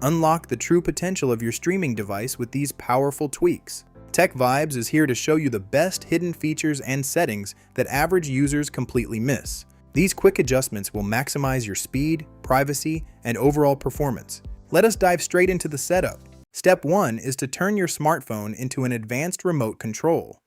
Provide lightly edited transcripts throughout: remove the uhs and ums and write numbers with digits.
Unlock the true potential of your streaming device with these powerful tweaks. TechVibes is here to show you the best hidden features and settings that average users completely miss. These quick adjustments will maximize your speed, privacy, and overall performance. Let us dive straight into the setup. Step 1 is to turn your smartphone into an advanced remote control.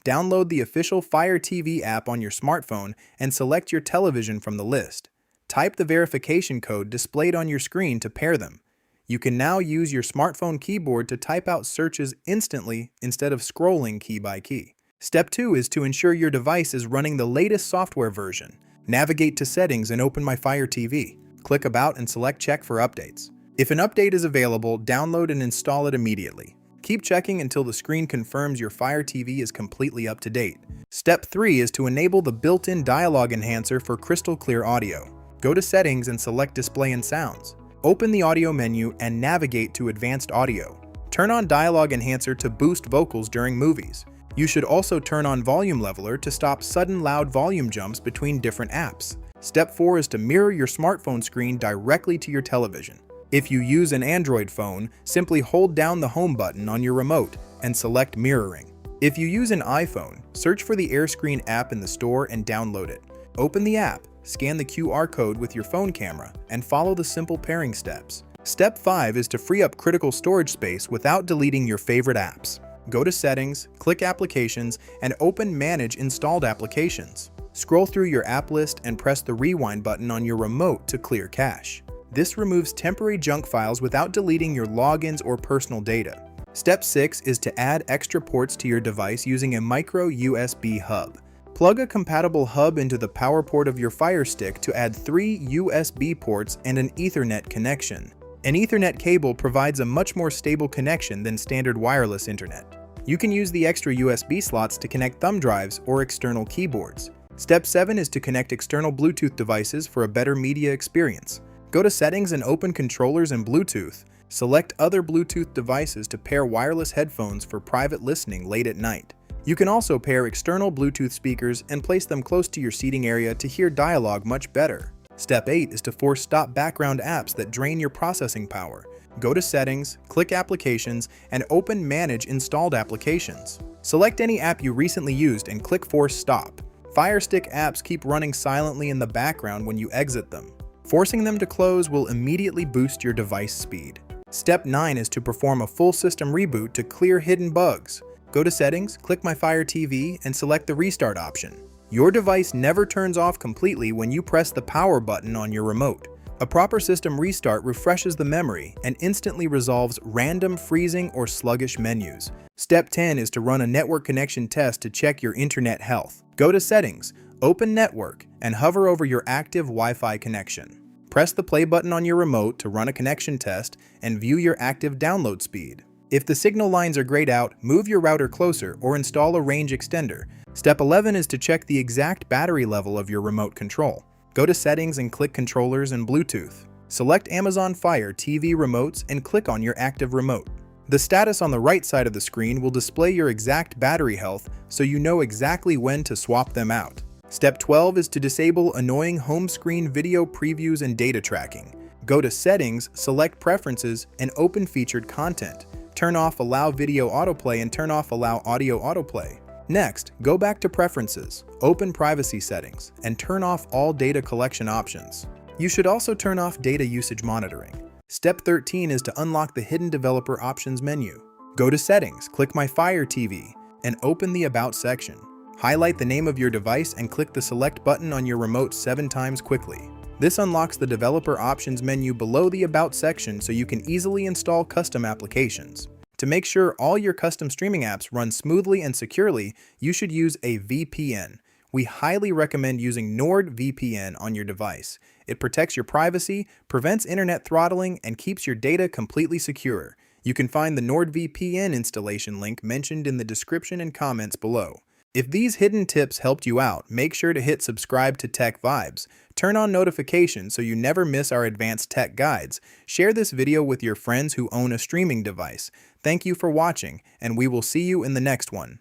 Download the official Fire TV app on your smartphone and select your television from the list. Type the verification code displayed on your screen to pair them. You can now use your smartphone keyboard to type out searches instantly instead of scrolling key by key. Step 2 is to ensure your device is running the latest software version. Navigate to Settings and open My Fire TV. Click About and select Check for updates. If an update is available, download and install it immediately. Keep checking until the screen confirms your Fire TV is completely up to date. Step 3 is to enable the built-in dialogue enhancer for crystal clear audio. Go to Settings and select Display and Sounds. Open the audio menu and navigate to Advanced Audio. Turn on Dialogue Enhancer to boost vocals during movies. You should also turn on Volume Leveler to stop sudden loud volume jumps between different apps. Step 4 is to mirror your smartphone screen directly to your television. If you use an Android phone, simply hold down the home button on your remote and select mirroring. If you use an iPhone, search for the AirScreen app in the store and download it. Open the app, scan the QR code with your phone camera, and follow the simple pairing steps. Step 5 is to free up critical storage space without deleting your favorite apps. Go to Settings, click Applications, and open Manage Installed Applications. Scroll through your app list and press the Rewind button on your remote to clear cache. This removes temporary junk files without deleting your logins or personal data. Step 6 is to add extra ports to your device using a micro USB hub. Plug a compatible hub into the power port of your Fire Stick to add 3 USB ports and an Ethernet connection. An Ethernet cable provides a much more stable connection than standard wireless internet. You can use the extra USB slots to connect thumb drives or external keyboards. Step 7 is to connect external Bluetooth devices for a better media experience. Go to Settings and open Controllers and Bluetooth. Select other Bluetooth devices to pair wireless headphones for private listening late at night. You can also pair external Bluetooth speakers and place them close to your seating area to hear dialogue much better. Step 8 is to force stop background apps that drain your processing power. Go to Settings, click Applications, and open Manage Installed Applications. Select any app you recently used and click Force Stop. Fire Stick apps keep running silently in the background when you exit them. Forcing them to close will immediately boost your device speed. Step 9 is to perform a full system reboot to clear hidden bugs. Go to Settings, click My Fire TV, and select the Restart option. Your device never turns off completely when you press the power button on your remote. A proper system restart refreshes the memory and instantly resolves random freezing or sluggish menus. Step 10 is to run a network connection test to check your internet health. Go to Settings, open Network, and hover over your active Wi-Fi connection. Press the play button on your remote to run a connection test and view your active download speed. If the signal lines are grayed out, move your router closer or install a range extender. Step 11 is to check the exact battery level of your remote control. Go to Settings and click Controllers and Bluetooth. Select Amazon Fire TV remotes and click on your active remote. The status on the right side of the screen will display your exact battery health so you know exactly when to swap them out. Step 12 is to disable annoying home screen video previews and data tracking. Go to Settings, select Preferences, and open Featured Content. Turn off Allow Video Autoplay and turn off Allow Audio Autoplay. Next, go back to Preferences, open Privacy Settings, and turn off all data collection options. You should also turn off data usage monitoring. Step 13 is to unlock the Hidden Developer Options menu. Go to Settings, click My Fire TV, and open the About section. Highlight the name of your device and click the Select button on your remote 7 times quickly. This unlocks the Developer Options menu below the About section so you can easily install custom applications. To make sure all your custom streaming apps run smoothly and securely, you should use a VPN. We highly recommend using NordVPN on your device. It protects your privacy, prevents internet throttling, and keeps your data completely secure. You can find the NordVPN installation link mentioned in the description and comments below. If these hidden tips helped you out, make sure to hit subscribe to TechVibes. Turn on notifications so you never miss our advanced tech guides. Share this video with your friends who own a streaming device. Thank you for watching, and we will see you in the next one.